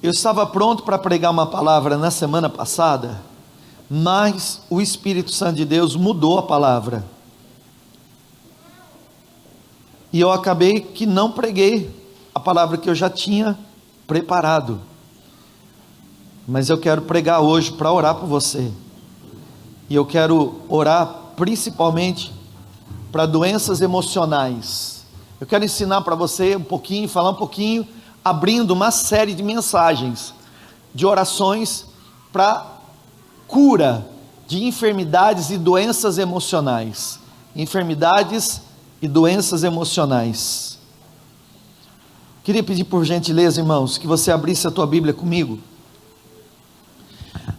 Eu estava pronto para pregar uma palavra na semana passada, mas o Espírito Santo de Deus mudou a palavra. E eu acabei que não preguei a palavra que eu já tinha preparado. Mas eu quero pregar hoje para orar por você. E eu quero orar principalmente para doenças emocionais. Eu quero ensinar para você um pouquinho, falar um pouquinho, abrindo uma série de mensagens, de orações para cura de enfermidades e doenças emocionais. Enfermidades e doenças emocionais. Queria pedir por gentileza, irmãos, que você abrisse a tua Bíblia comigo.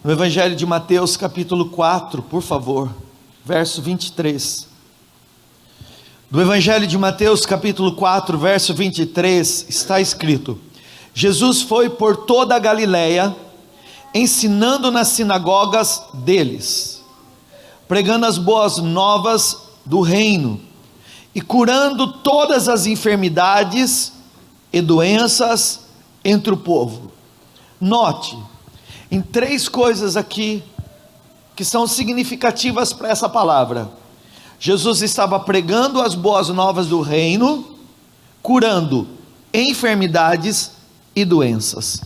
No Evangelho de Mateus capítulo 4, por favor, verso 23. Do Evangelho de Mateus capítulo 4, verso 23, está escrito: Jesus foi por toda a Galileia, ensinando nas sinagogas deles, pregando as boas novas do reino, e curando todas as enfermidades e doenças entre o povo. Note, em três coisas aqui, que são significativas para essa palavra. Jesus estava pregando as boas novas do reino, curando enfermidades e doenças.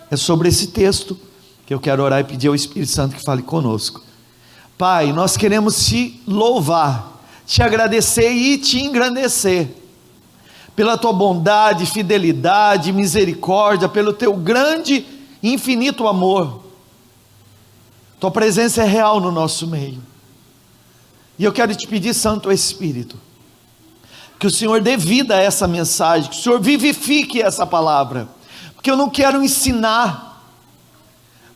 É sobre esse texto que eu quero orar e pedir ao Espírito Santo que fale conosco. Pai, nós queremos te louvar, te agradecer e te engrandecer, pela tua bondade, fidelidade, misericórdia, pelo teu grande e infinito amor. Tua presença é real no nosso meio. E eu quero te pedir, Santo Espírito, que o Senhor dê vida a essa mensagem, que o Senhor vivifique essa palavra, porque eu não quero ensinar,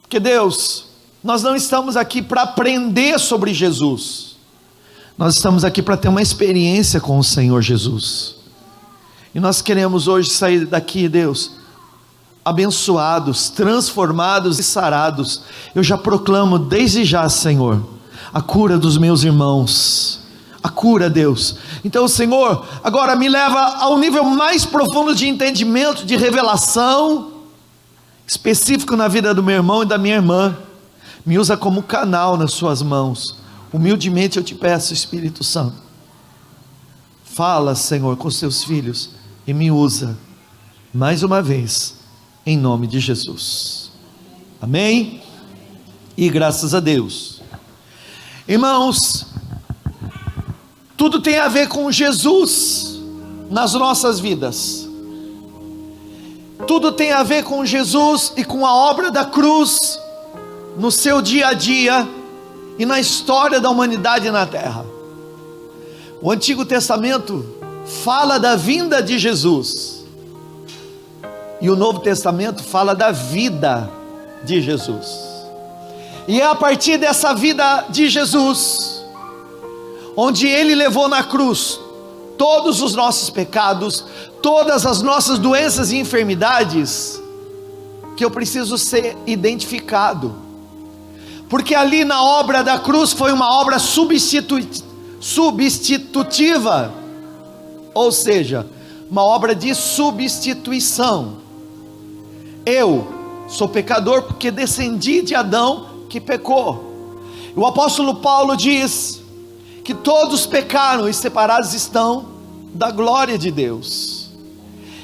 porque Deus, nós não estamos aqui para aprender sobre Jesus, nós estamos aqui para ter uma experiência com o Senhor Jesus, e nós queremos hoje sair daqui, Deus, abençoados, transformados e sarados. Eu já proclamo desde já, Senhor, a cura dos meus irmãos, a cura, Deus. Então, Senhor, agora me leva ao nível mais profundo de entendimento, de revelação, específico na vida do meu irmão e da minha irmã. Me usa como canal nas suas mãos. Humildemente eu te peço, Espírito Santo, fala, Senhor, com seus filhos e me usa, mais uma vez, em nome de Jesus. Amém? E graças a Deus. Irmãos, tudo tem a ver com Jesus nas nossas vidas, tudo tem a ver com Jesus e com a obra da cruz no seu dia a dia e na história da humanidade na terra. O Antigo Testamento fala da vinda de Jesus e o Novo Testamento fala da vida de Jesus. E é a partir dessa vida de Jesus, onde Ele levou na cruz todos os nossos pecados, todas as nossas doenças e enfermidades, que eu preciso ser identificado, porque ali na obra da cruz foi uma obra substitutiva, ou seja, uma obra de substituição. Eu sou pecador porque descendi de Adão, que pecou. O apóstolo Paulo diz que todos pecaram e separados estão da glória de Deus,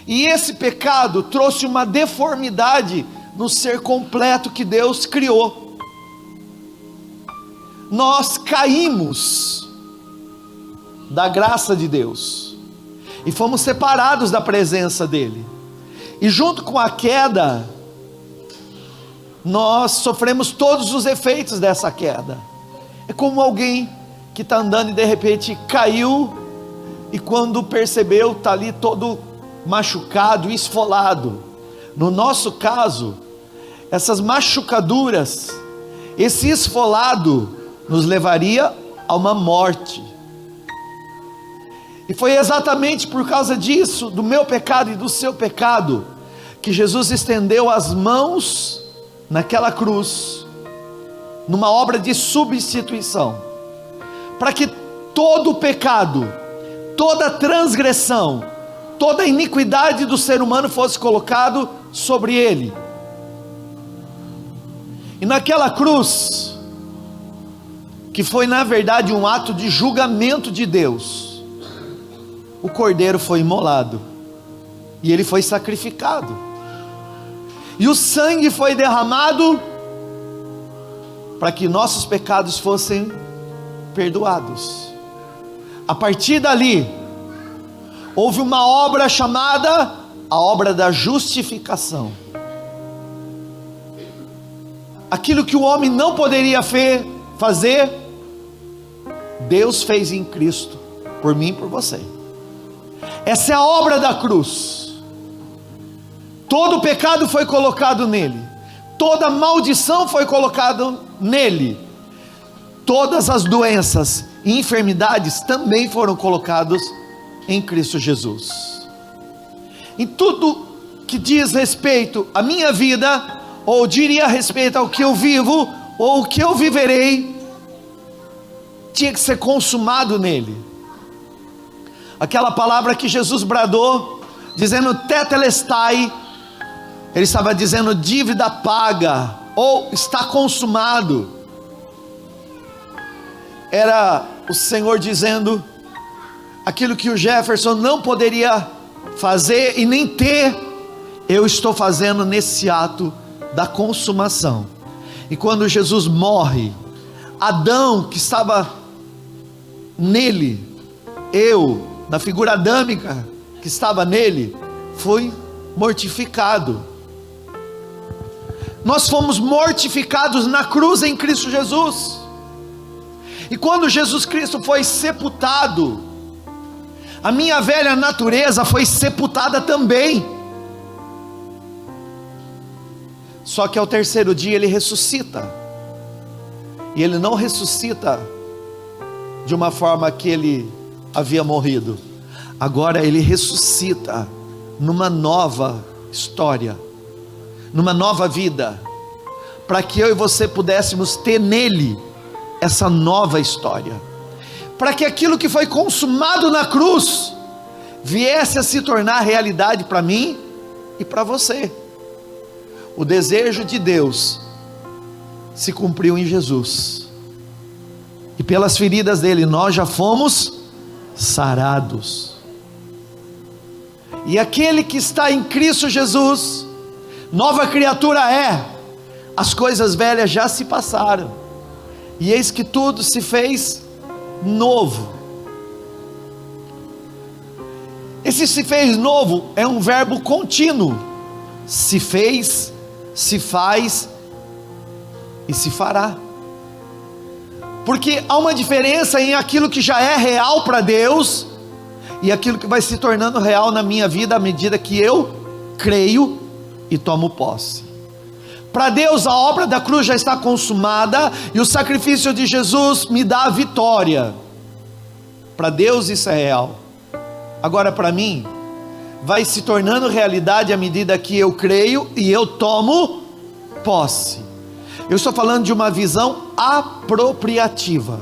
e esse pecado trouxe uma deformidade no ser completo que Deus criou. Nós caímos da graça de Deus e fomos separados da presença dele, e junto com a queda nós sofremos todos os efeitos dessa queda. É como alguém que está andando e de repente caiu, e quando percebeu está ali todo machucado, esfolado. No nosso caso, essas machucaduras, esse esfolado nos levaria a uma morte. E foi exatamente por causa disso, do meu pecado e do seu pecado, que Jesus estendeu as mãos naquela cruz, numa obra de substituição, para que todo o pecado, toda transgressão, toda iniquidade do ser humano fosse colocado sobre ele, E naquela cruz, que foi na verdade um ato de julgamento de Deus, o cordeiro foi imolado, e ele foi sacrificado, e o sangue foi derramado, para que nossos pecados fossem perdoados. A partir dali, houve uma obra chamada a obra da justificação. Aquilo que o homem não poderia fazer, Deus fez em Cristo, por mim e por você. Essa é a obra da cruz. Todo o pecado foi colocado nele, toda maldição foi colocada nele, todas as doenças e enfermidades também foram colocadas em Cristo Jesus. Em tudo que diz respeito à minha vida, ou diria respeito ao que eu vivo, ou o que eu viverei, tinha que ser consumado nele. Aquela palavra que Jesus bradou, dizendo tetelestai, ele estava dizendo dívida paga, ou está consumado. Era o Senhor dizendo aquilo que o Jefferson não poderia fazer e nem ter, eu estou fazendo nesse ato da consumação. E quando Jesus morre, Adão que estava nele, eu, na figura adâmica que estava nele, foi mortificado. Nós fomos mortificados na cruz em Cristo Jesus. E quando Jesus Cristo foi sepultado, a minha velha natureza foi sepultada também. Só que ao terceiro dia ele ressuscita. E ele não ressuscita de uma forma que ele havia morrido. Agora ele ressuscita numa nova história, numa nova vida, para que eu e você pudéssemos ter nele essa nova história, para que aquilo que foi consumado na cruz viesse a se tornar realidade para mim e para você. O desejo de Deus se cumpriu em Jesus, e pelas feridas dele nós já fomos sarados. E aquele que está em Cristo Jesus, nova criatura é, as coisas velhas já se passaram, e eis que tudo se fez novo. Esse se fez novo é um verbo contínuo. Se fez, se faz e se fará. Porque há uma diferença em aquilo que já é real para Deus e aquilo que vai se tornando real na minha vida à medida que eu creio e tomo posse. Para Deus a obra da cruz já está consumada e o sacrifício de Jesus me dá a vitória. Para Deus isso é real. Agora para mim vai se tornando realidade à medida que eu creio e eu tomo posse. Eu estou falando de uma visão apropriativa.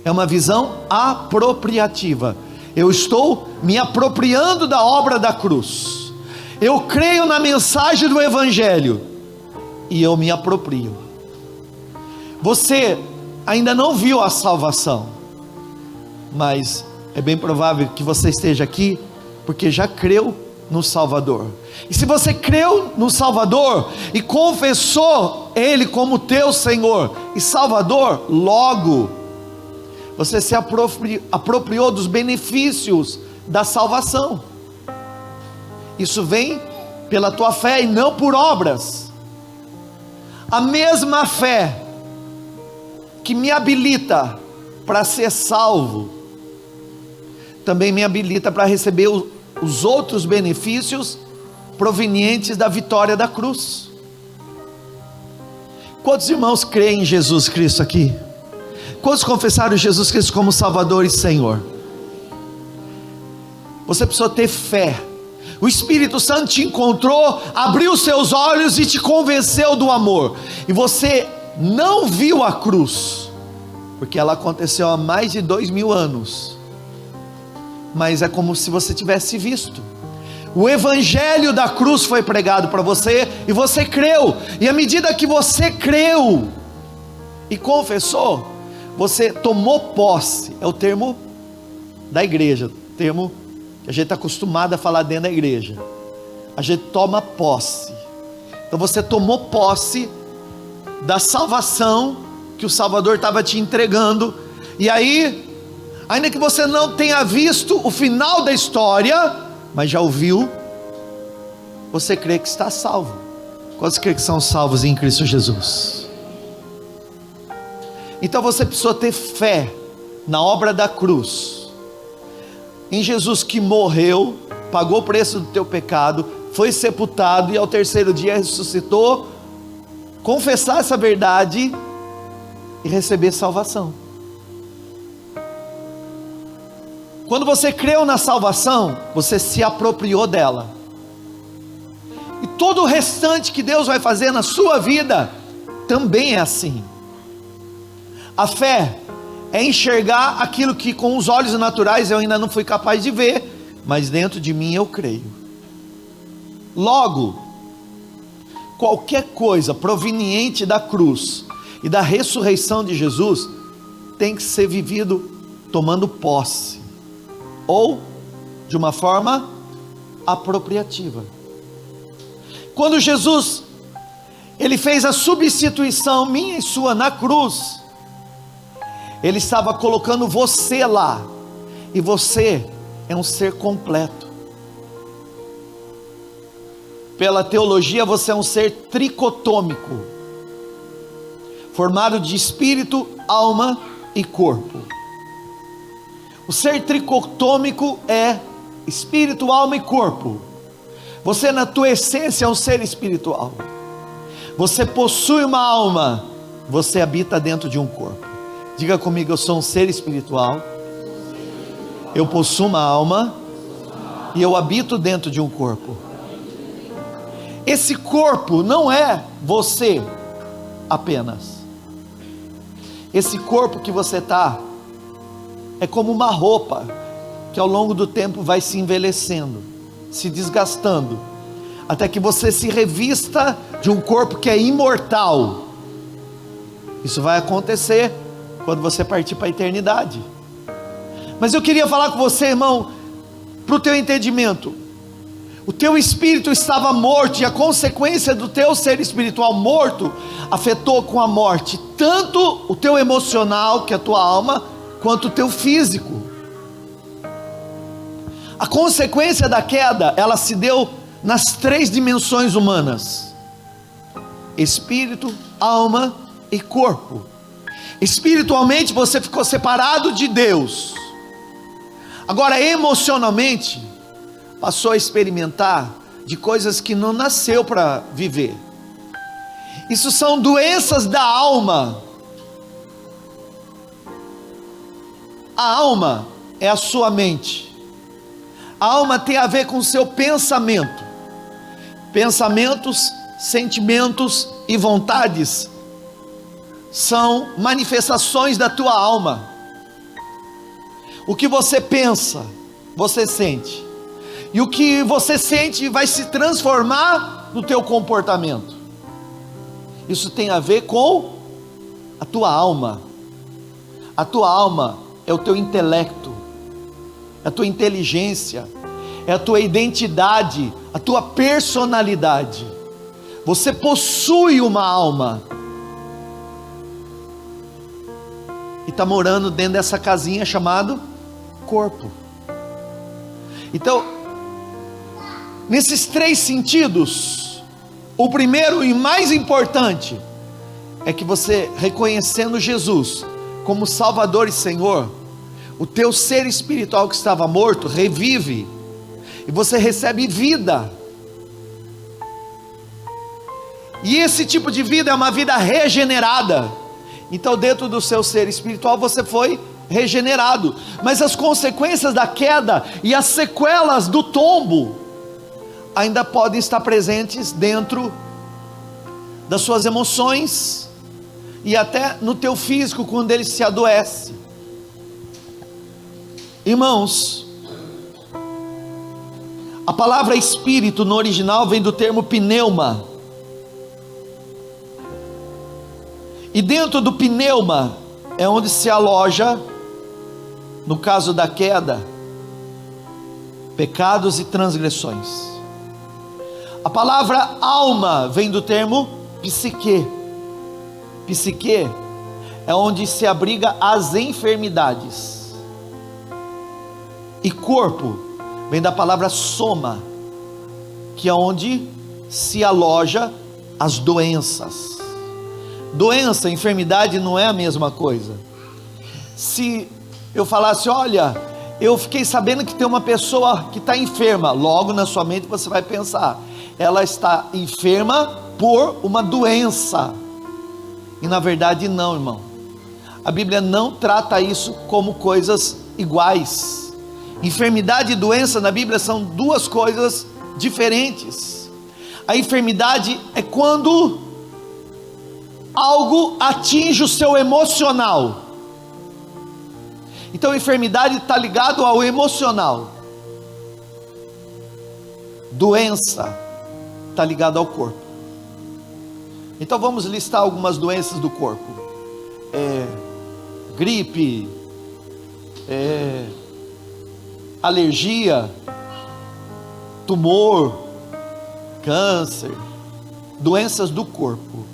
É uma visão apropriativa. Eu estou me apropriando da obra da cruz. Eu creio na mensagem do Evangelho e eu me aproprio. Você ainda não viu a salvação, mas é bem provável que você esteja aqui porque já creu no Salvador. E se você creu no Salvador e confessou Ele como teu Senhor e Salvador, logo você se apropriou dos benefícios da salvação. Isso vem pela tua fé e não por obras. A mesma fé que me habilita para ser salvo, também me habilita para receber os outros benefícios provenientes da vitória da cruz. Quantos irmãos creem em Jesus Cristo aqui? Quantos confessaram Jesus Cristo como Salvador e Senhor? Você precisa ter fé. O Espírito Santo te encontrou, abriu seus olhos e te convenceu do amor. E você não viu a cruz, porque ela aconteceu há mais de 2000 anos. Mas é como se você tivesse visto. O evangelho da cruz foi pregado para você e você creu. E à medida que você creu e confessou, você tomou posse. É o termo da igreja, o termo que a gente está acostumado a falar dentro da igreja. A gente toma posse. Então você tomou posse da salvação que o Salvador estava te entregando. E aí, ainda que você não tenha visto o final da história, mas já ouviu, você crê que está salvo. Quantos crê que são salvos em Cristo Jesus? Então você precisou ter fé na obra da cruz, em Jesus que morreu, pagou o preço do teu pecado, foi sepultado e ao terceiro dia ressuscitou. Confessar essa verdade e receber salvação. Quando você creu na salvação, você se apropriou dela. E todo o restante que Deus vai fazer na sua vida também é assim. A fé é enxergar aquilo que com os olhos naturais eu ainda não fui capaz de ver, mas dentro de mim eu creio. Logo, qualquer coisa proveniente da cruz e da ressurreição de Jesus tem que ser vivido tomando posse, ou de uma forma apropriativa. Quando Jesus ele fez a substituição minha e sua na cruz, ele estava colocando você lá, e você é um ser completo. Pela teologia você é um ser tricotômico, formado de espírito, alma e corpo. O ser tricotômico é espírito, alma e corpo. Você na tua essência é um ser espiritual. Você possui uma alma, você habita dentro de um corpo. Diga comigo, eu sou um ser espiritual, eu possuo uma alma e eu habito dentro de um corpo. Esse corpo não é você apenas. Esse corpo que você está é como uma roupa que ao longo do tempo vai se envelhecendo, se desgastando, até que você se revista de um corpo que é imortal. Isso vai acontecer quando você partir para a eternidade. Mas eu queria falar com você, irmão, para o teu entendimento. O teu espírito estava morto, e a consequência do teu ser espiritual morto afetou com a morte tanto o teu emocional, que é a tua alma, quanto o teu físico. A consequência da queda, ela se deu nas três dimensões humanas: espírito, alma e corpo. Espiritualmente você ficou separado de Deus. Agora emocionalmente passou a experimentar de coisas que não nasceu para viver. Isso são doenças da alma. A alma é a sua mente. A alma tem a ver com o seu pensamento. Pensamentos, sentimentos e vontades são manifestações da tua alma. O que você pensa, você sente. E o que você sente vai se transformar no teu comportamento. Isso tem a ver com a tua alma. A tua alma é o teu intelecto, é a tua inteligência, é a tua identidade, a tua personalidade. Você possui uma alma e está morando dentro dessa casinha chamada corpo. Então, nesses três sentidos, o primeiro e mais importante é que você, reconhecendo Jesus como Salvador e Senhor, o teu ser espiritual que estava morto revive e você recebe vida. E esse tipo de vida é uma vida regenerada. Então dentro do seu ser espiritual você foi regenerado, mas as consequências da queda e as sequelas do tombo ainda podem estar presentes dentro das suas emoções e até no teu físico quando ele se adoece. Irmãos, A palavra espírito no original vem do termo pneuma. E dentro do pneuma é onde se aloja, no caso da queda, pecados e transgressões. A palavra alma vem do termo psique. Psique é onde se abriga as enfermidades. E corpo vem da palavra soma, que é onde se aloja as doenças. Doença, enfermidade não é a mesma coisa. Se eu falasse, olha, eu fiquei sabendo que tem uma pessoa que está enferma, logo na sua mente você vai pensar, ela está enferma por uma doença. E na verdade não, irmão. A Bíblia não trata isso como coisas iguais. Enfermidade e doença na Bíblia são duas coisas diferentes. A enfermidade é quando algo atinge o seu emocional. Então a enfermidade está ligado ao emocional. Doença está ligado ao corpo. Então vamos listar algumas doenças do corpo. Gripe, alergia, tumor, câncer, doenças do corpo.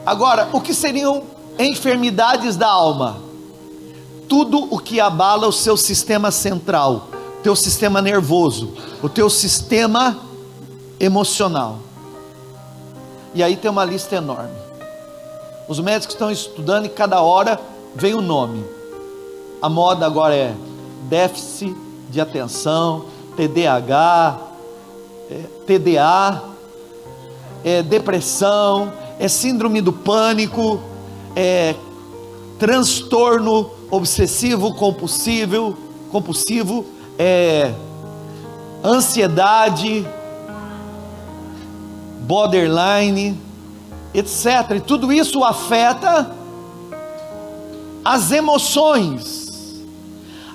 Agora, o que seriam enfermidades da alma? Tudo o que abala o seu sistema central, o teu sistema nervoso, o teu sistema emocional. E aí tem uma lista enorme. Os médicos estão estudando e cada hora vem um nome. A moda agora é déficit de atenção, TDAH, TDA, depressão, síndrome do pânico, transtorno obsessivo compulsivo, ansiedade, borderline, etc. E tudo isso afeta as emoções.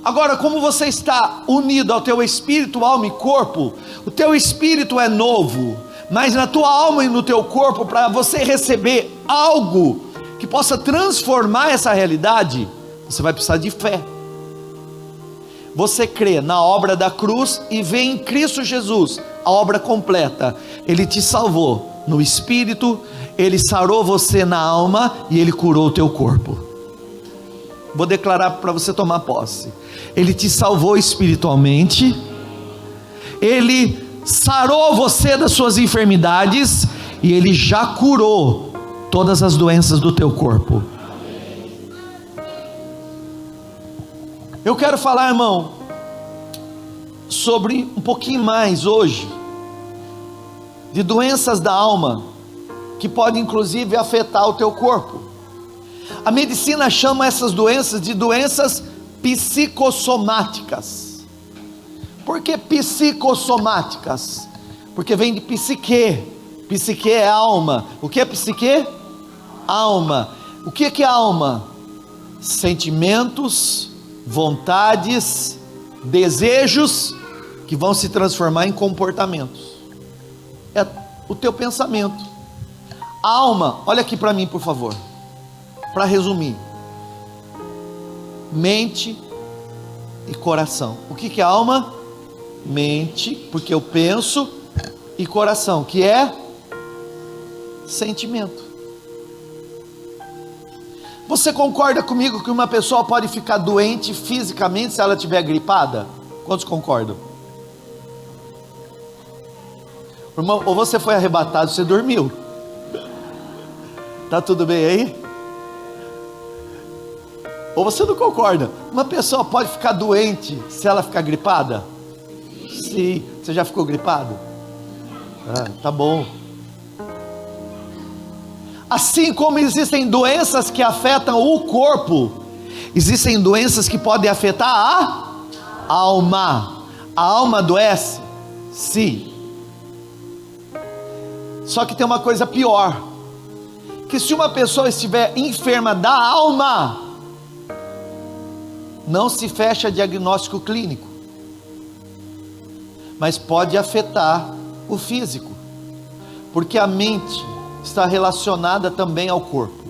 Agora, como você está unido ao teu espírito, alma e corpo, o teu espírito é novo, mas na tua alma e no teu corpo, para você receber algo que possa transformar essa realidade, você vai precisar de fé. Você crê na obra da cruz e vê em Cristo Jesus a obra completa. Ele te salvou no espírito, Ele sarou você na alma e Ele curou o teu corpo. Vou declarar para você tomar posse. Ele te salvou espiritualmente, Ele sarou você das suas enfermidades e Ele já curou todas as doenças do teu corpo. Eu quero falar, irmão, sobre um pouquinho mais hoje, de doenças da alma, que podem inclusive afetar o teu corpo. A medicina chama essas doenças de doenças psicossomáticas. Por que psicossomáticas? Porque vem de psique. Psique é alma. O que é psique? Alma. O que é alma? Sentimentos, vontades, desejos que vão se transformar em comportamentos. É o teu pensamento. Alma, olha aqui para mim, por favor, para resumir: mente e coração. O que é alma? Mente, porque eu penso, e coração, que é sentimento. Você concorda comigo que uma pessoa pode ficar doente fisicamente se ela estiver gripada? Quantos concordam? Irmão, ou você foi arrebatado, você dormiu. Tá tudo bem aí? Ou você não concorda? Uma pessoa pode ficar doente se ela ficar gripada? Sim. Você já ficou gripado? Tá bom. Assim como existem doenças que afetam o corpo, existem doenças que podem afetar a alma. A alma adoece? Sim. Só que tem uma coisa pior, que se uma pessoa estiver enferma da alma, não se fecha diagnóstico clínico, mas pode afetar o físico, porque a mente está relacionada também ao corpo,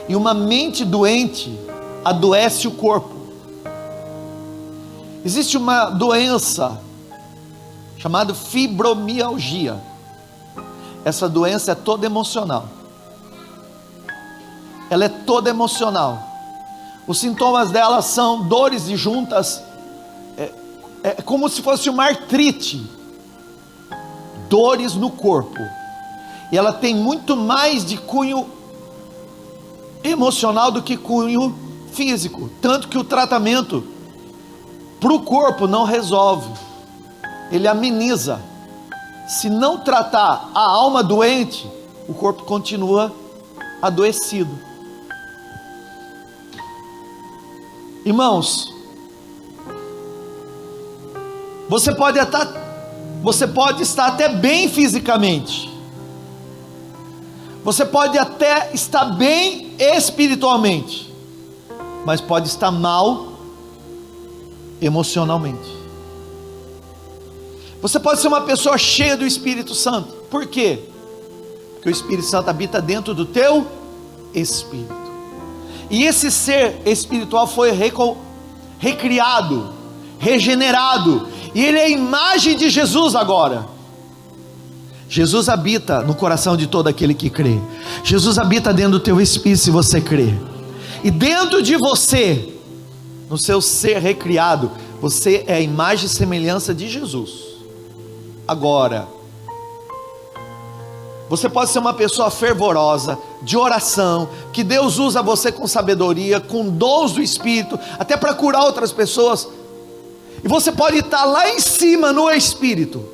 e uma mente doente adoece o corpo. Existe uma doença chamada fibromialgia. Essa doença é toda emocional. Ela é toda emocional. Os sintomas dela são dores de juntas, é como se fosse uma artrite, dores no corpo, e ela tem muito mais de cunho emocional do que cunho físico, tanto que o tratamento para o corpo não resolve, ele ameniza. Se não tratar a alma doente, o corpo continua adoecido. Irmãos, você pode estar até bem fisicamente, você pode até estar bem espiritualmente, mas pode estar mal emocionalmente. Você pode ser uma pessoa cheia do Espírito Santo. Por quê? Porque o Espírito Santo habita dentro do teu espírito, e esse ser espiritual foi recriado, regenerado, e ele é a imagem de Jesus agora. Jesus habita no coração de todo aquele que crê. Jesus habita dentro do teu espírito, se você crê. E dentro de você, no seu ser recriado, você é a imagem e semelhança de Jesus. Agora, você pode ser uma pessoa fervorosa, de oração, que Deus usa você com sabedoria, com dons do Espírito, até para curar outras pessoas. E você pode estar lá em cima no Espírito,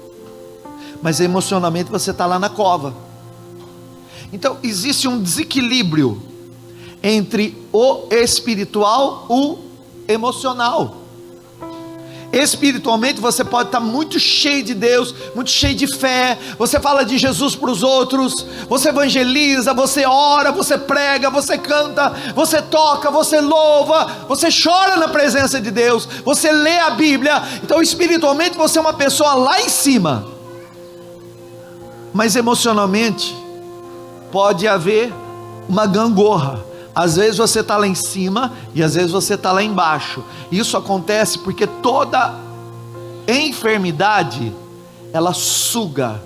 mas emocionalmente você está lá na cova. Então existe um desequilíbrio entre o espiritual e o emocional. Espiritualmente você pode estar muito cheio de Deus, muito cheio de fé, você fala de Jesus para os outros, você evangeliza, você ora, você prega, você canta, você toca, você louva, você chora na presença de Deus, você lê a Bíblia. Então espiritualmente você é uma pessoa lá em cima, mas emocionalmente pode haver uma gangorra. Às vezes você está lá em cima e às vezes você está lá embaixo. Isso acontece porque toda enfermidade, ela suga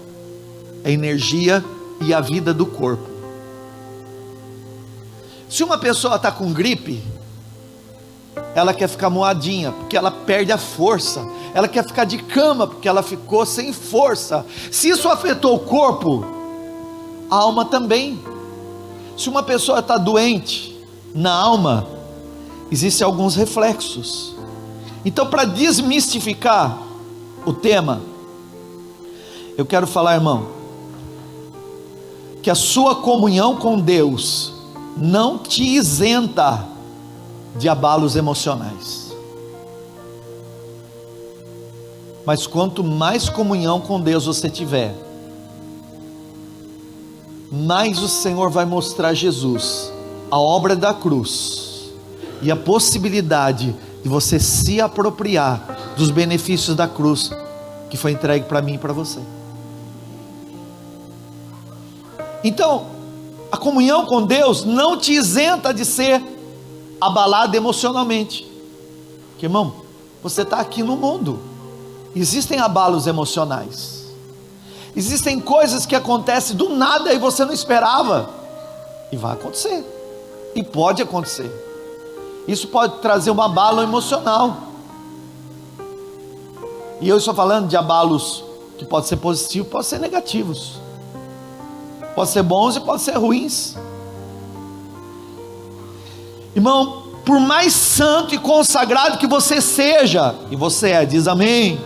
a energia e a vida do corpo. Se uma pessoa está com gripe, ela quer ficar moadinha, porque ela perde a força. Ela quer ficar de cama, porque ela ficou sem força. Se isso afetou o corpo, a alma também. Se uma pessoa está doente na alma, existem alguns reflexos. Então, para desmistificar o tema, eu quero falar, irmão, que a sua comunhão com Deus não te isenta de abalos emocionais. Mas quanto mais comunhão com Deus você tiver, mais o Senhor vai mostrar Jesus, a obra da cruz, e a possibilidade de você se apropriar dos benefícios da cruz, que foi entregue para mim e para você. Então, a comunhão com Deus não te isenta de ser abalado emocionalmente, porque, irmão, você está aqui no mundo, existem abalos emocionais, existem coisas que acontecem do nada e você não esperava, e vai acontecer, e pode acontecer. Isso pode trazer um abalo emocional, e eu estou falando de abalos que pode ser positivos, pode ser negativos, pode ser bons e pode ser ruins. Irmão, por mais santo e consagrado que você seja, e você é, diz amém,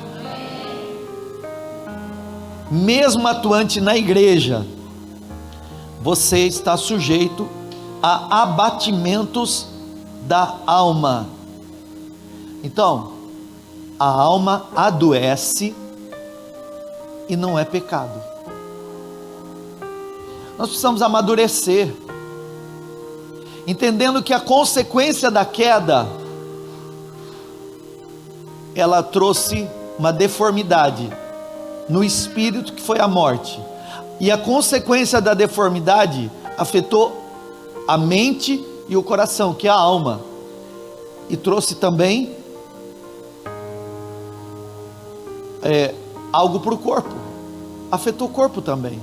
mesmo atuante na igreja, você está sujeito a abatimentos da alma. Então, a alma adoece e não é pecado. Nós precisamos amadurecer, entendendo que a consequência da queda, ela trouxe uma deformidade no espírito, que foi a morte. E a consequência da deformidade afetou a mente e o coração, que é a alma. E trouxe também algo para o corpo. Afetou o corpo também.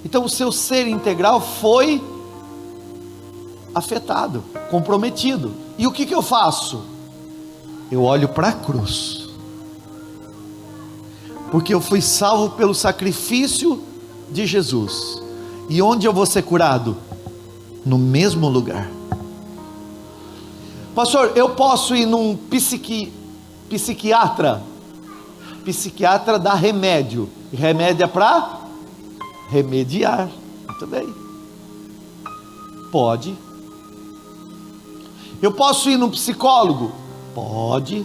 Então o seu ser integral foi afetado, comprometido. E o que eu faço? Eu olho para a cruz, porque eu fui salvo pelo sacrifício de Jesus. E onde eu vou ser curado? No mesmo lugar. Pastor, eu posso ir num psiquiatra? Psiquiatra dá remédio, e remédio é para remediar. Muito bem, pode. Eu posso ir num psicólogo? Pode.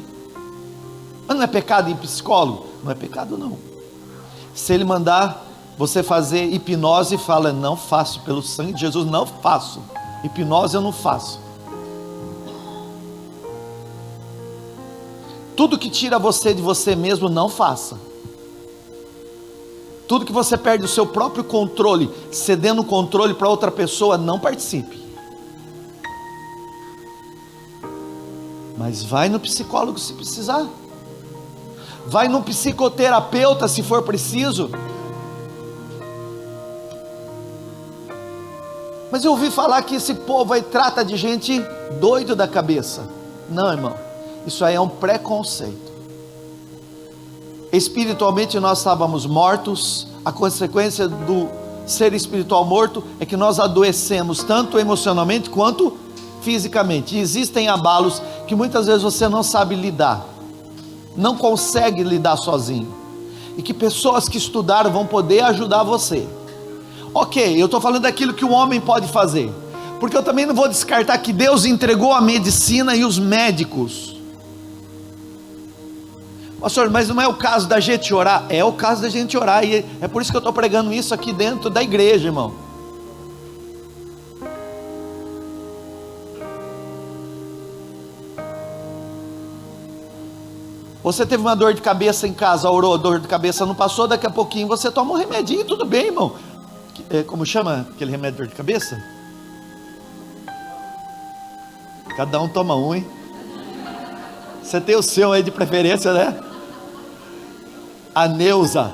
Mas não é pecado ir em psicólogo? Não é pecado não. Se ele mandar você fazer hipnose, fala: não faço, pelo sangue de Jesus não faço. Hipnose eu não faço. Tudo que tira você de você mesmo, não faça. Tudo que você perde o seu próprio controle, cedendo o controle para outra pessoa, não participe. Mas vai no psicólogo se precisar. Vai no psicoterapeuta se for preciso. Mas eu ouvi falar que esse povo aí trata de gente doido da cabeça. Não, irmão, isso aí é um preconceito. Espiritualmente nós estávamos mortos. A consequência do ser espiritual morto é que nós adoecemos tanto emocionalmente quanto fisicamente. E existem abalos que muitas vezes você não sabe lidar, não consegue lidar sozinho, e que pessoas que estudaram vão poder ajudar você. Ok, eu estou falando daquilo que o homem pode fazer, porque eu também não vou descartar que Deus entregou a medicina e os médicos. Pastor, mas não é o caso da gente orar? É o caso da gente orar, e é por isso que eu estou pregando isso aqui dentro da igreja, irmão. Você teve uma dor de cabeça em casa, orou, dor de cabeça não passou, daqui a pouquinho você toma um remedinho, tudo bem, irmão. Como chama aquele remédio de dor de cabeça? Cada um toma um, hein? Você tem o seu aí de preferência, né? A Neuza.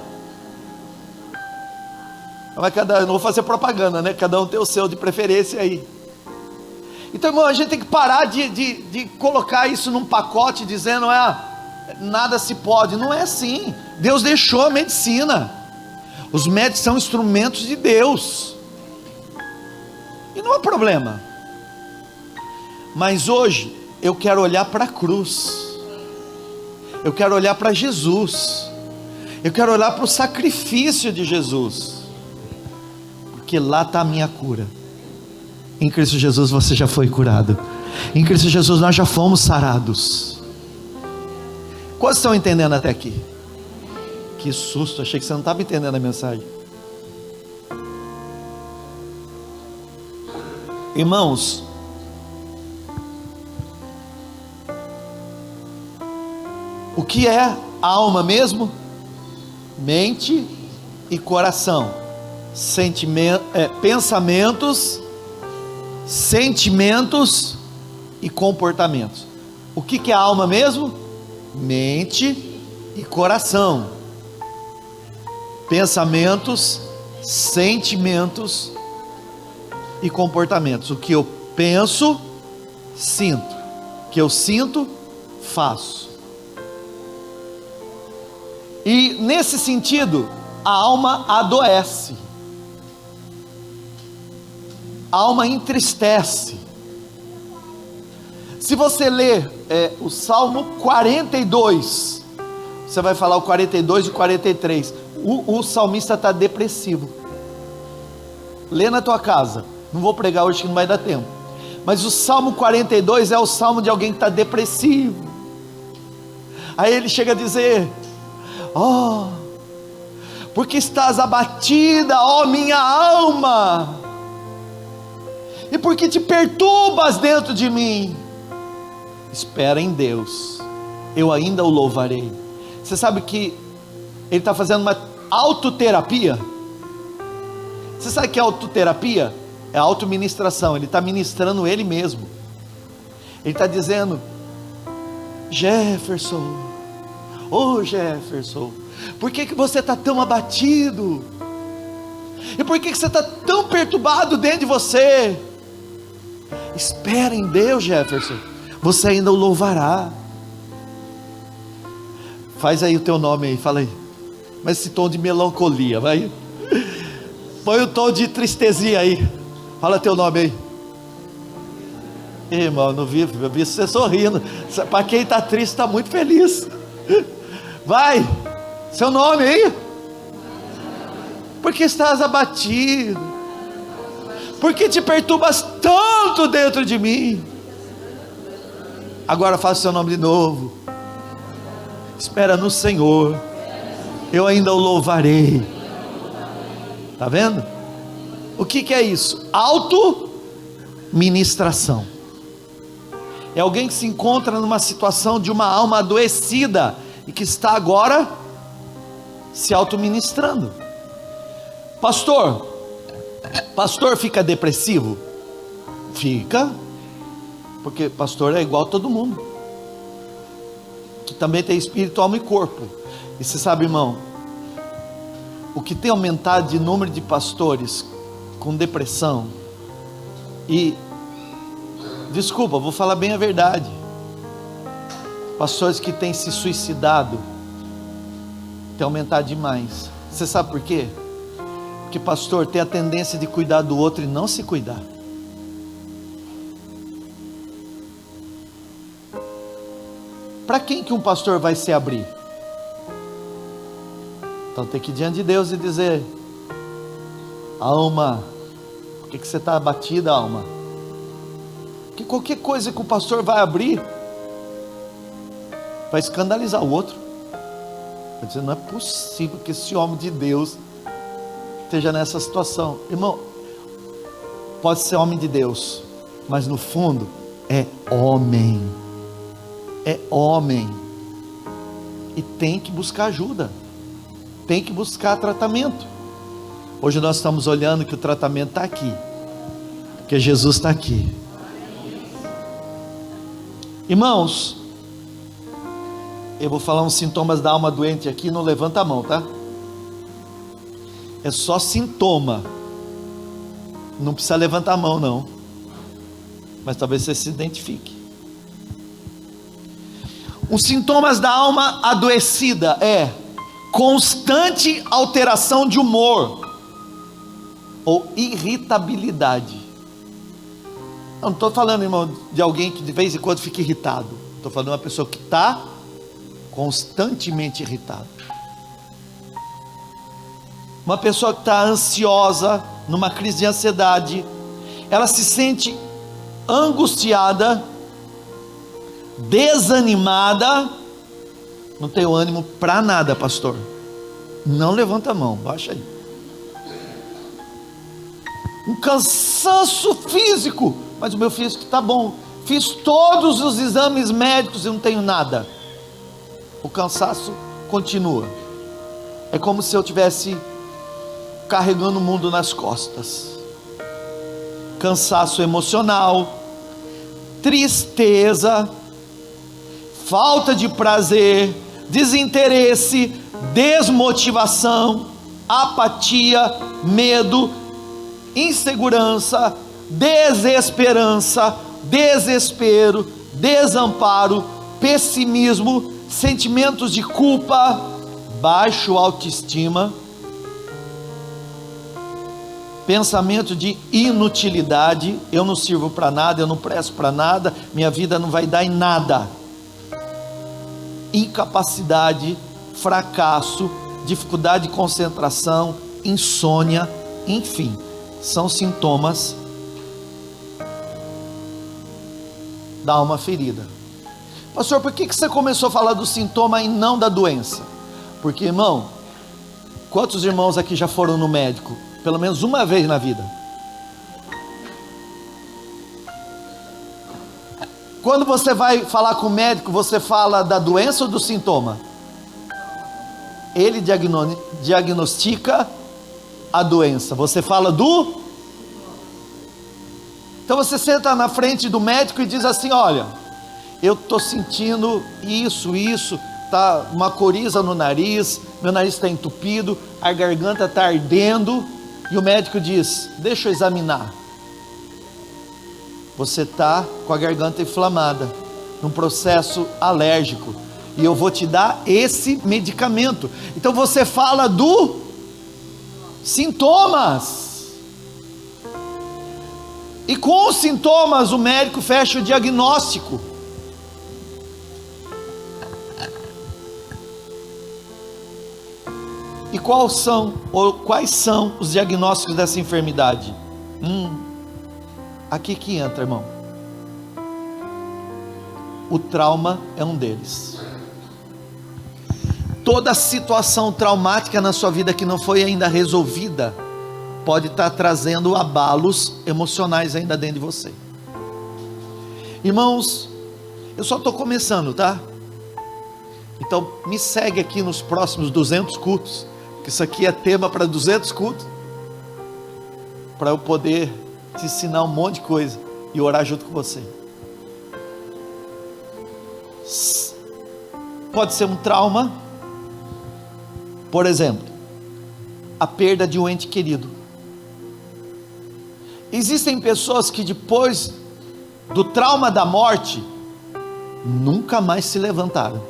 Mas não vou fazer propaganda, né? Cada um tem o seu de preferência aí. Então, irmão, a gente tem que parar de colocar isso num pacote, dizendo, nada se pode. Não é assim. Deus deixou a medicina. Os médicos são instrumentos de Deus, e não há problema. Mas hoje eu quero olhar para a cruz, eu quero olhar para Jesus, eu quero olhar para o sacrifício de Jesus, porque lá está a minha cura. Em Cristo Jesus você já foi curado. Em Cristo Jesus nós já fomos sarados. Quantos estão entendendo até aqui? Que susto, achei que você não estava entendendo a mensagem. Irmãos, o que é a alma mesmo? Mente e coração, pensamentos, sentimentos e comportamentos. O que é a alma mesmo? Mente e coração, pensamentos, sentimentos e comportamentos. O que eu penso, sinto. O que eu sinto, faço. E nesse sentido, a alma adoece, a alma entristece. Se você ler o Salmo 42, você vai falar o 42 e o 43, o salmista está depressivo. Lê na tua casa, não vou pregar hoje que não vai dar tempo, mas o Salmo 42 é o salmo de alguém que está depressivo. Aí ele chega a dizer: porque estás abatida, ó minha alma, e porque te perturbas dentro de mim? Espera em Deus, eu ainda o louvarei. Você sabe que Ele está fazendo uma autoterapia. Você sabe o que é autoterapia? É autoministração. Ele está ministrando ele mesmo. Ele está dizendo: Jefferson, ô Jefferson, por que você está tão abatido? E por que você está tão perturbado dentro de você? Espera em Deus, Jefferson, você ainda o louvará. Faz aí o teu nome aí, fala aí. Mas esse tom de melancolia, vai. Põe o tom de tristezinha aí. Fala teu nome aí. Irmão, não vi, eu vi você sorrindo. Para quem está triste, está muito feliz. Vai, seu nome aí. Porque estás abatido? Porque te perturbas tanto dentro de mim? Agora faça o seu nome de novo. Espera no Senhor, eu ainda o louvarei. Está vendo? O que é isso? Autoministração. É alguém que se encontra numa situação de uma alma adoecida e que está agora se autoministrando. Pastor fica depressivo? Fica, porque pastor é igual a todo mundo, que também tem espírito, alma e corpo. E você sabe, irmão, o que tem aumentado de número de pastores com depressão, e desculpa, vou falar bem a verdade, pastores que têm se suicidado, tem aumentado demais. Você sabe por quê? Porque pastor tem a tendência de cuidar do outro e não se cuidar. Para quem que um pastor vai se abrir? Então tem que ir diante de Deus e dizer: alma, por que você está abatida, alma? Porque qualquer coisa que o pastor vai abrir vai escandalizar o outro. Vai dizer: não é possível que esse homem de Deus esteja nessa situação. Irmão, pode ser homem de Deus, mas no fundo é homem. É homem. E tem que buscar ajuda, tem que buscar tratamento. Hoje nós estamos olhando que o tratamento está aqui, porque Jesus está aqui. Irmãos, eu vou falar uns sintomas da alma doente aqui, não levanta a mão, tá? É só sintoma, não precisa levantar a mão não, mas talvez você se identifique. Os sintomas da alma adoecida é constante alteração de humor ou irritabilidade. Eu não estou falando, irmão, de alguém que de vez em quando fica irritado. Estou falando de uma pessoa que está constantemente irritada. Uma pessoa que está ansiosa, numa crise de ansiedade, ela se sente angustiada, desanimada, não tem ânimo para nada, pastor. Não levanta a mão, baixa aí. Um cansaço físico, mas o meu físico está bom, fiz todos os exames médicos e não tenho nada. O cansaço continua. É como se eu tivesse carregando o mundo nas costas. Cansaço emocional, tristeza, falta de prazer, desinteresse, desmotivação, apatia, medo, insegurança, desesperança, desespero, desamparo, pessimismo, sentimentos de culpa, baixa autoestima, pensamento de inutilidade, eu não sirvo para nada, eu não presto para nada, minha vida não vai dar em nada, incapacidade, fracasso, dificuldade de concentração, insônia, enfim, são sintomas da alma ferida. Pastor, por que você começou a falar do sintoma e não da doença? Porque, irmão, quantos irmãos aqui já foram no médico? Pelo menos uma vez na vida. Quando você vai falar com o médico, você fala da doença ou do sintoma? Ele diagnostica a doença. Você fala do... Então você senta na frente do médico e diz assim: olha, eu estou sentindo isso, tá uma coriza no nariz, meu nariz está entupido, a garganta está ardendo, e o médico diz: deixa eu examinar. Você está com a garganta inflamada, num processo alérgico, e eu vou te dar esse medicamento. Então você fala do sintomas, e com os sintomas o médico fecha o diagnóstico. E quais são os diagnósticos dessa enfermidade? Aqui que entra, irmão. O trauma é um deles. Toda situação traumática na sua vida que não foi ainda resolvida pode estar trazendo abalos emocionais ainda dentro de você. Irmãos, eu só estou começando, tá? Então me segue aqui nos próximos 200 cultos, que isso aqui é tema para 200 cultos, para eu poder te ensinar um monte de coisa e orar junto com você. Pode ser um trauma, por exemplo, a perda de um ente querido. Existem pessoas que depois do trauma da morte nunca mais se levantaram.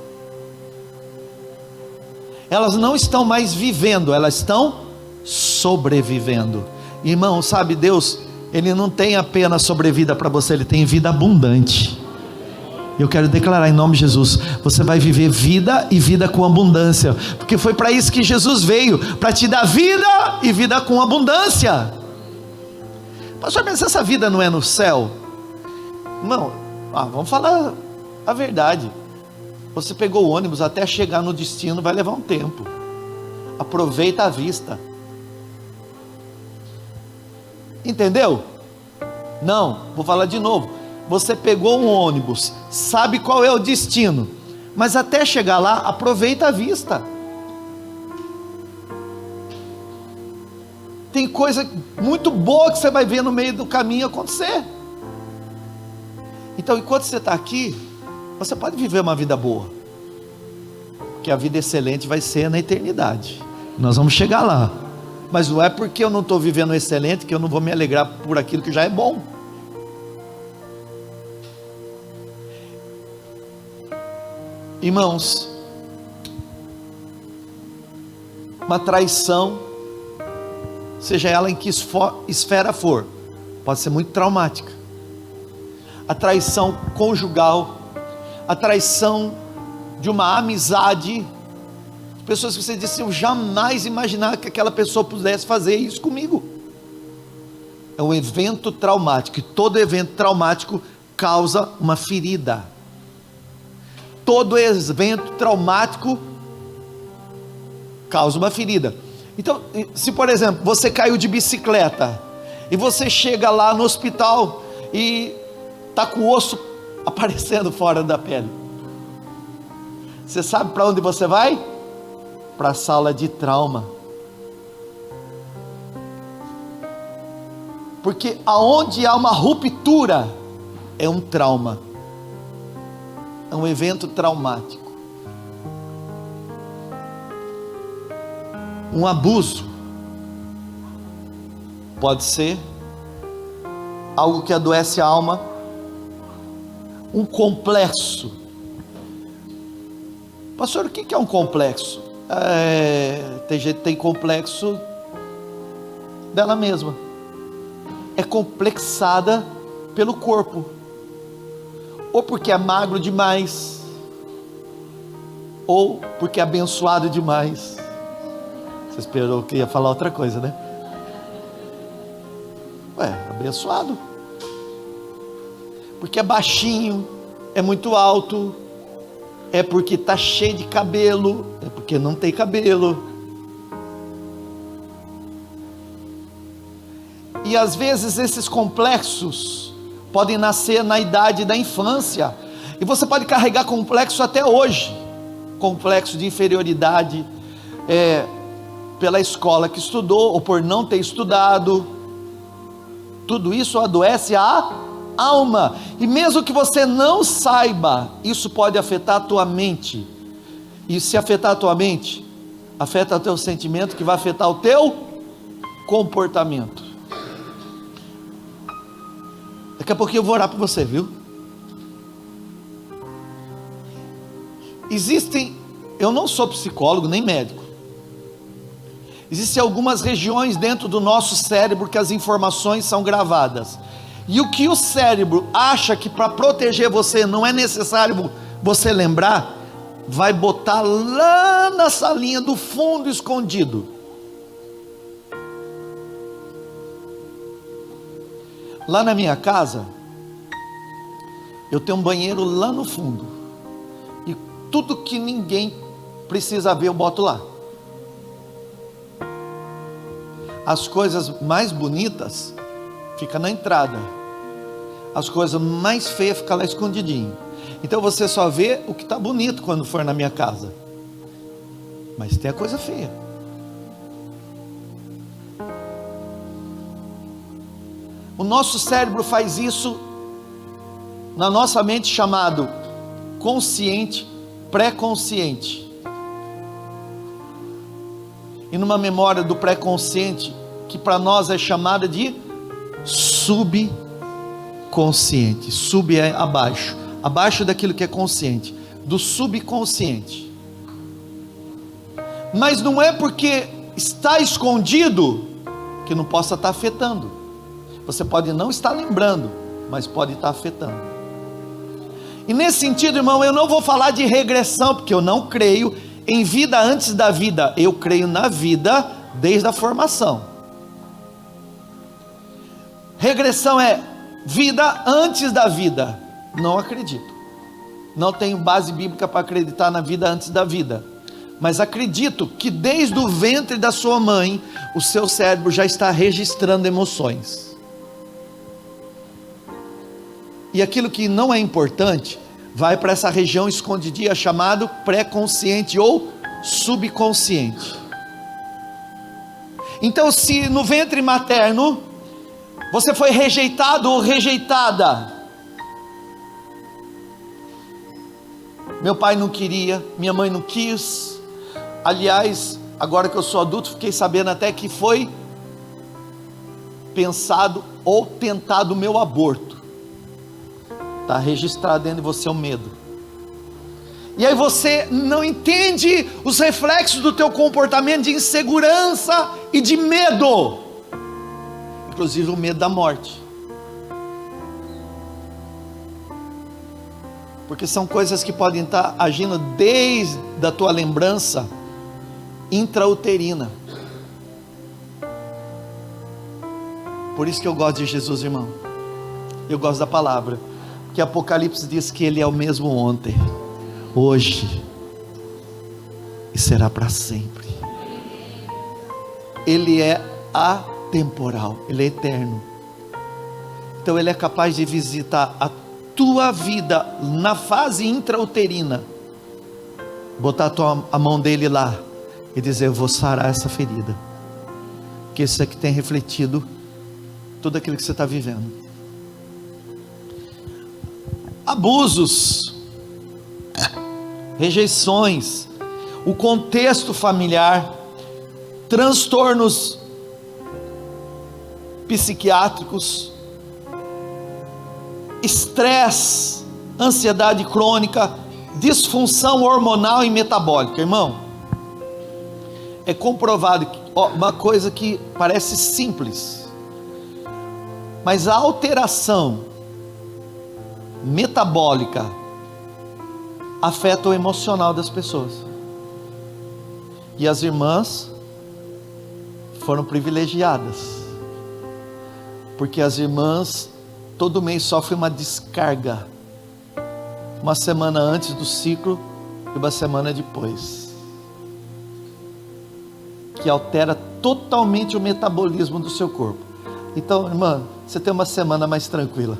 Elas não estão mais vivendo, elas estão sobrevivendo. Irmão, sabe, Deus, Ele não tem apenas sobrevida para você, Ele tem vida abundante. Eu quero declarar em nome de Jesus: você vai viver vida e vida com abundância, porque foi para isso que Jesus veio, para te dar vida e vida com abundância. Pastor, mas essa vida não é no céu? Não, vamos falar a verdade. Você pegou o ônibus, até chegar no destino vai levar um tempo. Aproveita a vista. Entendeu? Não, vou falar de novo. Você pegou um ônibus, sabe qual é o destino, mas até chegar lá, aproveita a vista. Tem coisa muito boa que você vai ver no meio do caminho acontecer. Então, enquanto você está aqui, você pode viver uma vida boa, porque a vida excelente vai ser na eternidade. Nós vamos chegar lá, mas não é porque eu não estou vivendo excelente que eu não vou me alegrar por aquilo que já é bom. Irmãos, uma traição, seja ela em que esfera for, pode ser muito traumática. A traição conjugal, a traição de uma amizade, pessoas que você disse: eu jamais imaginar que aquela pessoa pudesse fazer isso comigo. É um evento traumático, e todo evento traumático causa uma ferida. Todo evento traumático causa uma ferida. Então, se por exemplo, você caiu de bicicleta, e você chega lá no hospital, e está com o osso aparecendo fora da pele, você sabe para onde você vai? Para a sala de trauma. Porque aonde há uma ruptura, é um trauma, é um evento traumático. Um abuso pode ser algo que adoece a alma. Um complexo. Pastor, o que é um complexo? Tem gente que tem complexo dela mesma, é complexada pelo corpo, ou porque é magro demais, ou porque é abençoado demais. Você esperou que ia falar outra coisa, né? Abençoado, porque é baixinho, é muito alto, é porque está cheio de cabelo, é porque não tem cabelo. E às vezes esses complexos podem nascer na idade da infância, e você pode carregar complexo até hoje, complexo de inferioridade, pela escola que estudou, ou por não ter estudado. Tudo isso adoece a alma, e mesmo que você não saiba, isso pode afetar a tua mente, e se afetar a tua mente, afeta o teu sentimento, que vai afetar o teu comportamento. Daqui a pouquinho eu vou orar por você, viu? Eu não sou psicólogo nem médico, existem algumas regiões dentro do nosso cérebro que as informações são gravadas, e o que o cérebro acha que para proteger você não é necessário você lembrar, vai botar lá na salinha do fundo escondido. Lá na minha casa, eu tenho um banheiro lá no fundo, e tudo que ninguém precisa ver eu boto lá. As coisas mais bonitas ficam na entrada, as coisas mais feias ficam lá escondidinho. Então você só vê o que está bonito quando for na minha casa, mas tem a coisa feia. O nosso cérebro faz isso na nossa mente, chamado consciente, pré-consciente, e numa memória do pré-consciente, que para nós é chamada de subconsciente. Sub é abaixo, abaixo daquilo que é consciente, do subconsciente. Mas não é porque está escondido que não possa estar afetando. Você pode não estar lembrando, mas pode estar afetando. E nesse sentido, irmão, eu não vou falar de regressão, porque eu não creio em vida antes da vida. Eu creio na vida desde a formação. Regressão é vida antes da vida. Não acredito. Não tenho base bíblica para acreditar na vida antes da vida. Mas acredito que desde o ventre da sua mãe, o seu cérebro já está registrando emoções. E aquilo que não é importante vai para essa região escondidinha, chamado pré-consciente ou subconsciente. Então, se no ventre materno você foi rejeitado ou rejeitada, meu pai não queria, minha mãe não quis. Aliás, agora que eu sou adulto, fiquei sabendo até que foi pensado ou tentado o meu aborto. Está registrado dentro de você o medo. E aí você não entende os reflexos do teu comportamento de insegurança e de medo. Inclusive o medo da morte. Porque são coisas que podem estar agindo desde a tua lembrança intrauterina. Por isso que eu gosto de Jesus, irmão. Eu gosto da palavra. Porque Apocalipse diz que Ele é o mesmo ontem, hoje e será para sempre. Ele é atemporal, Ele é eterno. Então Ele é capaz de visitar a tua vida na fase intrauterina, botar a mão dele lá e dizer: eu vou sarar essa ferida, porque isso aqui tem refletido tudo aquilo que você está vivendo. Abusos, rejeições, o contexto familiar, transtornos psiquiátricos, estresse, ansiedade crônica, disfunção hormonal e metabólica. Irmão, é comprovado que, uma coisa que parece simples, mas a alteração metabólica afeta o emocional das pessoas. E as irmãs foram privilegiadas, porque as irmãs todo mês sofrem uma descarga, uma semana antes do ciclo e uma semana depois, que altera totalmente o metabolismo do seu corpo. Então, irmã, você tem uma semana mais tranquila.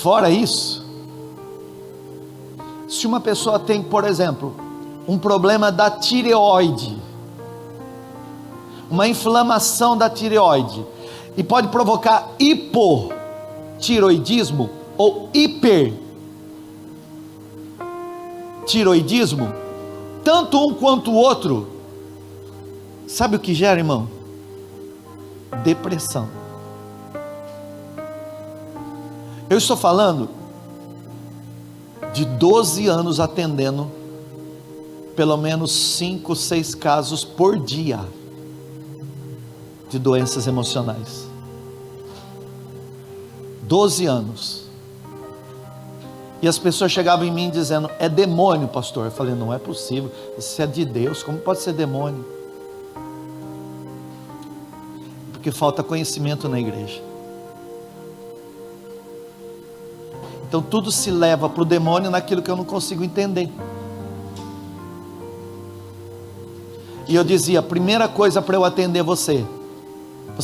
Fora isso, se uma pessoa tem, por exemplo, um problema da tireoide, uma inflamação da tireoide, e pode provocar hipotiroidismo ou hipertiroidismo, tanto um quanto o outro, sabe o que gera, irmão? Depressão. Eu estou falando de 12 anos atendendo pelo menos 5, 6 casos por dia de doenças emocionais. 12 anos. E as pessoas chegavam em mim dizendo: é demônio, pastor. Eu falei: não é possível, isso é de Deus, como pode ser demônio? Porque falta conhecimento na igreja. Então tudo se leva para o demônio naquilo que eu não consigo entender. E eu dizia: a primeira coisa para eu atender você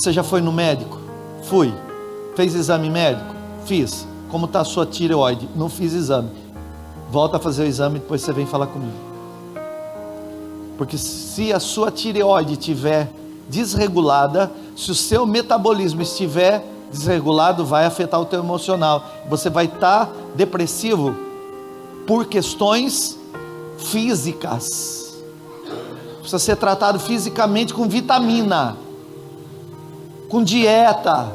já foi no médico? Fui. Fez exame médico? Fiz. Como está a sua tireoide? Não fiz exame. Volta a fazer o exame e depois você vem falar comigo. Porque se a sua tireoide estiver desregulada, se o seu metabolismo estiver desregulado, vai afetar o teu emocional. Você vai estar depressivo por questões físicas. Precisa ser tratado fisicamente com vitamina, com dieta,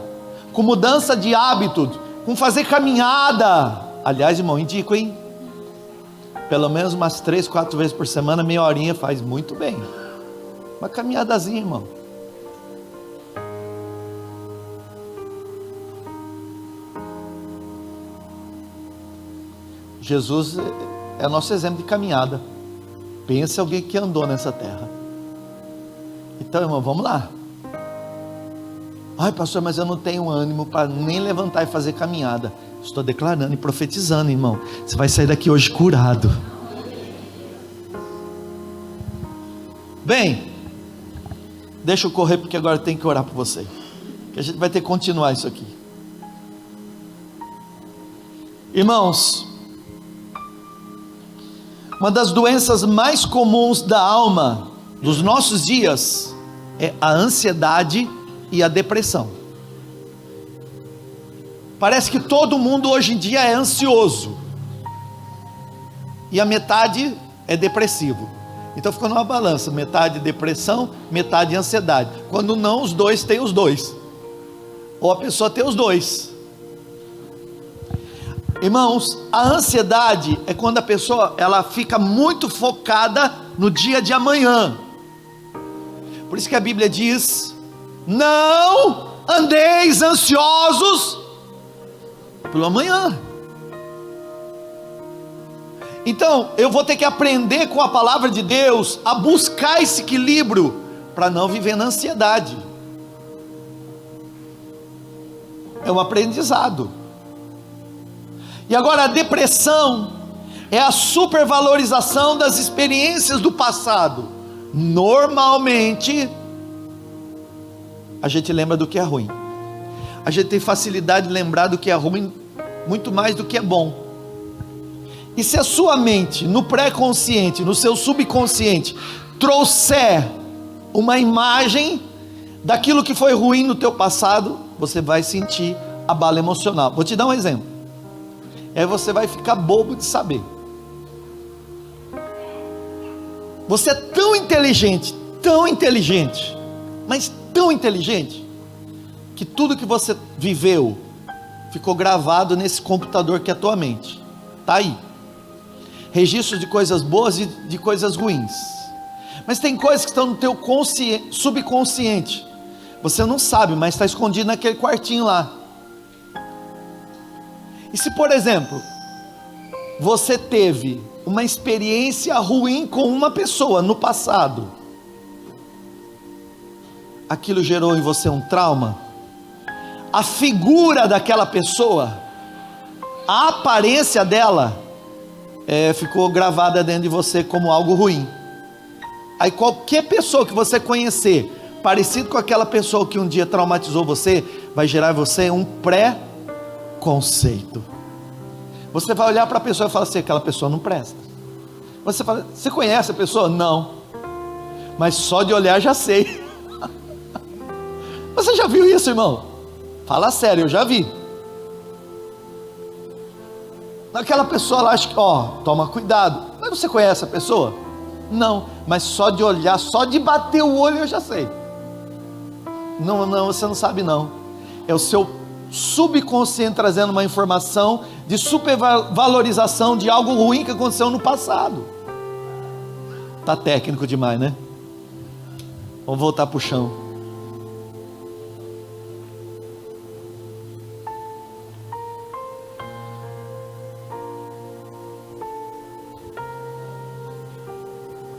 com mudança de hábito, com fazer caminhada. Aliás, irmão, indico, hein? Pelo menos umas 3, 4 vezes por semana, meia horinha faz muito bem. Uma caminhadazinha, irmão. Jesus é nosso exemplo de caminhada. Pense alguém que andou nessa terra. Então, irmão, vamos lá. Ai, pastor, mas eu não tenho ânimo para nem levantar e fazer caminhada. Estou declarando e profetizando, irmão. Você vai sair daqui hoje curado. Bem, deixa eu correr porque agora eu tenho que orar por você. Que a gente vai ter que continuar isso aqui. Irmãos, uma das doenças mais comuns da alma dos nossos dias é a ansiedade e a depressão. Parece que todo mundo hoje em dia é ansioso e a metade é depressivo. Então fica numa balança, metade depressão, metade ansiedade. Quando não, os dois têm os dois, ou a pessoa tem os dois. Irmãos, a ansiedade é quando a pessoa ela fica muito focada no dia de amanhã. Por isso que a Bíblia diz: não andeis ansiosos pelo amanhã. Então eu vou ter que aprender com a palavra de Deus a buscar esse equilíbrio para não viver na ansiedade. É um aprendizado. E agora, a depressão é a supervalorização das experiências do passado. Normalmente a gente lembra do que é ruim. A gente tem facilidade de lembrar do que é ruim muito mais do que é bom. E se a sua mente, no pré-consciente, no seu subconsciente, trouxer uma imagem daquilo que foi ruim no teu passado, você vai sentir abalo emocional. Vou te dar um exemplo. Aí você vai ficar bobo de saber. Você é tão inteligente, mas tão inteligente, que tudo que você viveu ficou gravado nesse computador que é a tua mente. Está aí. Registros de coisas boas e de coisas ruins. Mas tem coisas que estão no teu subconsciente. Você não sabe, mas está escondido naquele quartinho lá. E se, por exemplo, você teve uma experiência ruim com uma pessoa no passado, aquilo gerou em você um trauma, a figura daquela pessoa, a aparência dela, ficou gravada dentro de você como algo ruim. Aí qualquer pessoa que você conhecer, parecido com aquela pessoa que um dia traumatizou você, vai gerar em você um pré-conceito. Você vai olhar para a pessoa e falar assim: aquela pessoa não presta. Você fala: você conhece a pessoa? Não, mas só de olhar já sei. Você já viu isso, irmão? Fala sério, eu já vi. Aquela pessoa lá, acha que, toma cuidado. Mas você conhece a pessoa? Não, mas só de olhar, só de bater o olho eu já sei. Não, você não sabe não. É o seu subconsciente trazendo uma informação de supervalorização de algo ruim que aconteceu no passado. Tá técnico demais, né? Vamos voltar para o chão.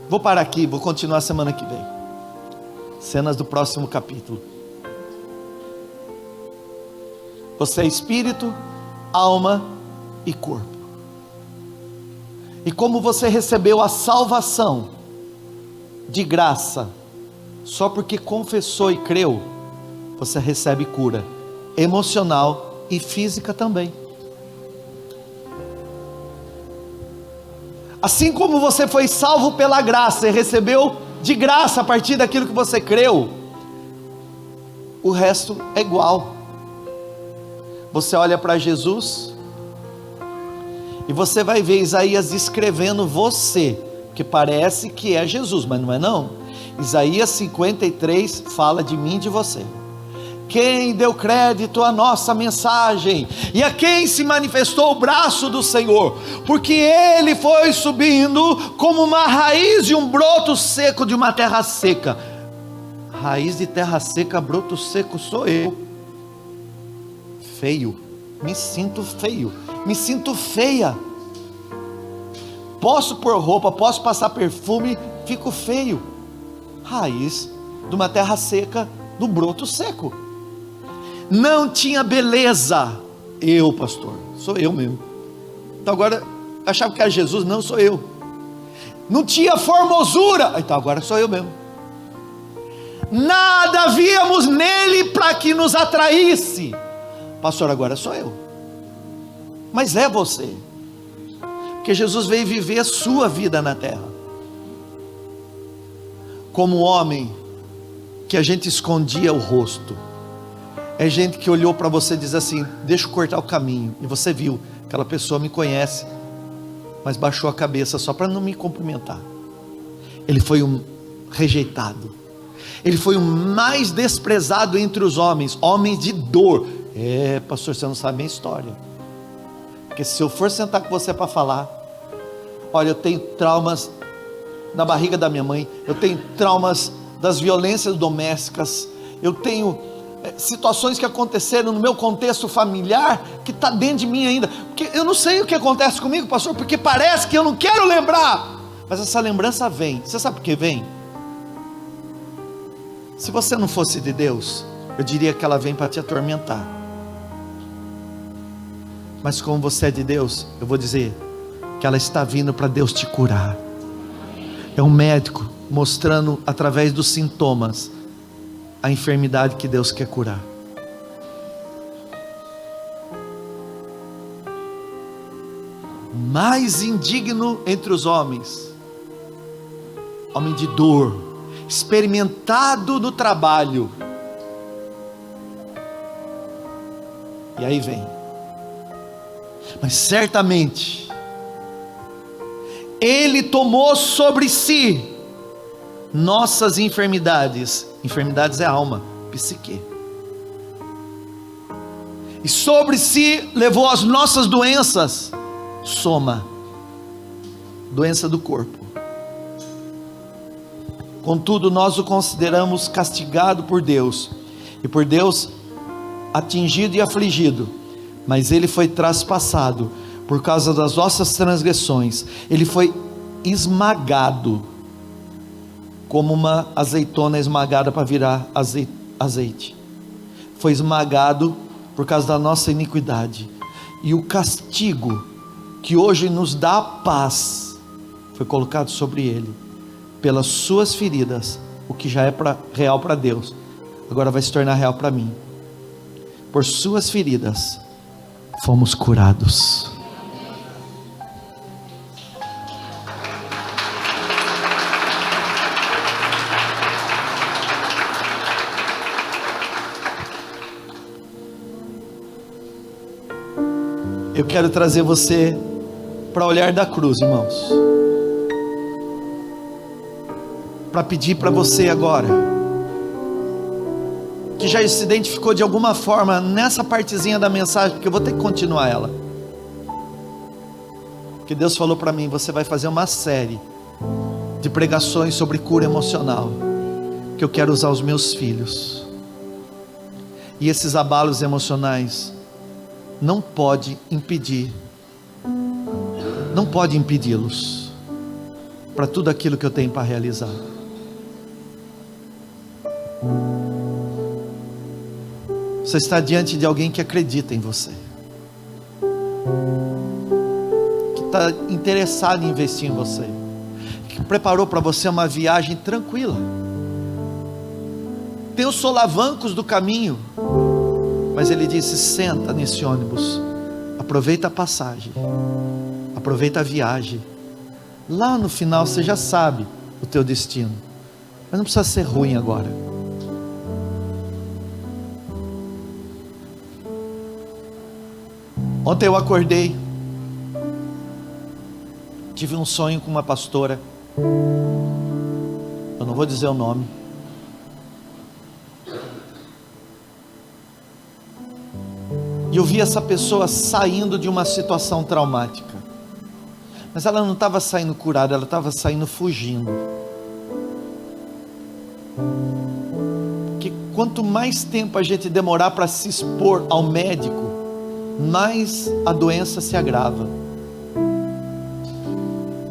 Vou parar aqui, vou continuar semana que vem. Cenas do próximo capítulo. Você é espírito, alma e corpo. E como você recebeu a salvação de graça, só porque confessou e creu, você recebe cura emocional e física também. Assim como você foi salvo pela graça e recebeu de graça a partir daquilo que você creu, o resto é igual. Você olha para Jesus e você vai ver Isaías descrevendo você, que parece que é Jesus, mas não é não. Isaías 53 fala de mim e de você. Quem deu crédito à nossa mensagem, e a quem se manifestou o braço do Senhor, porque ele foi subindo como uma raiz de um broto seco de uma terra seca. Raiz de terra seca, broto seco sou eu. Feio, me sinto feio, me sinto feia. Posso pôr roupa, posso passar perfume, fico feio. Raiz de uma terra seca, do broto seco. Não tinha beleza. Eu, pastor, sou eu mesmo. Então agora, achava que era Jesus, não, sou eu. Não tinha formosura, então agora sou eu mesmo. Nada víamos nele para que nos atraísse. Pastor, agora sou eu. Mas é você. Porque Jesus veio viver a sua vida na terra. Como homem, que a gente escondia o rosto. É gente que olhou para você e diz assim: deixa eu cortar o caminho. E você viu, aquela pessoa me conhece, mas baixou a cabeça só para não me cumprimentar. Ele foi um rejeitado. Ele foi o mais desprezado entre os homens, homens de dor. Pastor, você não sabe a minha história. Porque se eu for sentar com você para falar, olha, eu tenho traumas na barriga da minha mãe, eu tenho traumas das violências domésticas, eu tenho situações que aconteceram no meu contexto familiar, que está dentro de mim ainda, porque eu não sei o que acontece comigo, pastor, porque parece que eu não quero lembrar, mas essa lembrança vem. Você sabe por que vem? Se você não fosse de Deus, eu diria que ela vem para te atormentar, mas como você é de Deus, eu vou dizer que ela está vindo para Deus te curar. É um médico mostrando através dos sintomas a enfermidade que Deus quer curar. Mais indigno entre os homens, homem de dor, experimentado no trabalho. E aí vem, mas certamente ele tomou sobre si nossas enfermidades. Enfermidades é alma, psique. E sobre si levou as nossas doenças, soma, doença do corpo. Contudo, nós o consideramos castigado por Deus, e por Deus atingido e afligido, mas ele foi traspassado por causa das nossas transgressões, ele foi esmagado, como uma azeitona esmagada para virar azeite. Foi esmagado por causa da nossa iniquidade, e o castigo que hoje nos dá paz foi colocado sobre ele. Pelas suas feridas, o que já é real para Deus, agora vai se tornar real para mim. Por suas feridas fomos curados. Eu quero trazer você para o olhar da cruz, irmãos, para pedir para você agora, que já se identificou de alguma forma nessa partezinha da mensagem, porque eu vou ter que continuar ela, porque Deus falou para mim: você vai fazer uma série de pregações sobre cura emocional, que eu quero usar os meus filhos, e esses abalos emocionais não pode impedi-los para tudo aquilo que eu tenho para realizar. Você está diante de alguém que acredita em você, que está interessado em investir em você, que preparou para você uma viagem tranquila. Tem os solavancos do caminho, mas ele disse: senta nesse ônibus, aproveita a passagem, aproveita a viagem. Lá no final você já sabe o teu destino, mas não precisa ser ruim agora. Ontem eu acordei, tive um sonho com uma pastora, eu não vou dizer o nome, e eu vi essa pessoa saindo de uma situação traumática, mas ela não estava saindo curada, ela estava saindo fugindo. Porque quanto mais tempo a gente demorar para se expor ao médico, mais a doença se agrava.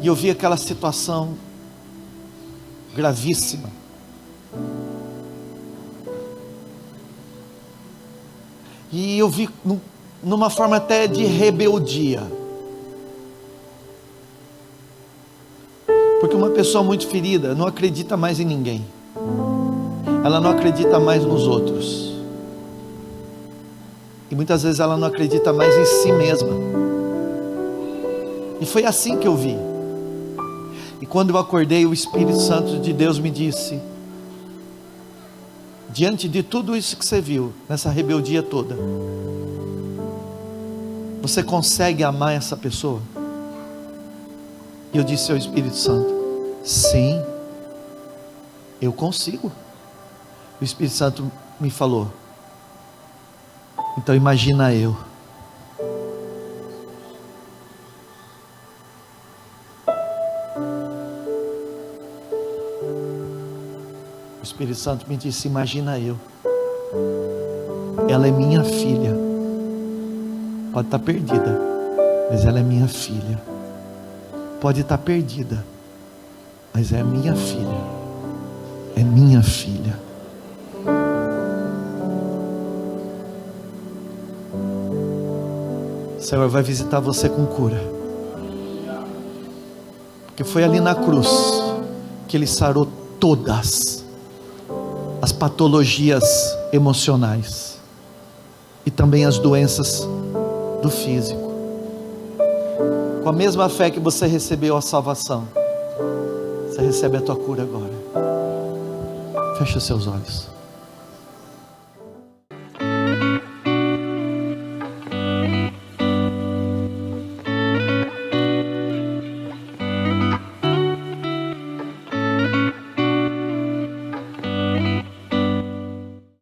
E eu vi aquela situação gravíssima. E eu vi numa forma até de rebeldia, porque uma pessoa muito ferida não acredita mais em ninguém, ela não acredita mais nos outros, e muitas vezes ela não acredita mais em si mesma. E foi assim que eu vi. E quando eu acordei, o Espírito Santo de Deus me disse: diante de tudo isso que você viu, nessa rebeldia toda, você consegue amar essa pessoa? E eu disse ao Espírito Santo: sim, eu consigo. O Espírito Santo me falou: então imagina eu. O Espírito Santo me disse: imagina eu. Ela é minha filha. Pode estar perdida, mas ela é minha filha. Pode estar perdida, mas é minha filha. É minha filha. O Senhor vai visitar você com cura, porque foi ali na cruz que Ele sarou todas as patologias emocionais e também as doenças do físico. Com a mesma fé que você recebeu a salvação, você recebe a tua cura agora. Feche os seus olhos.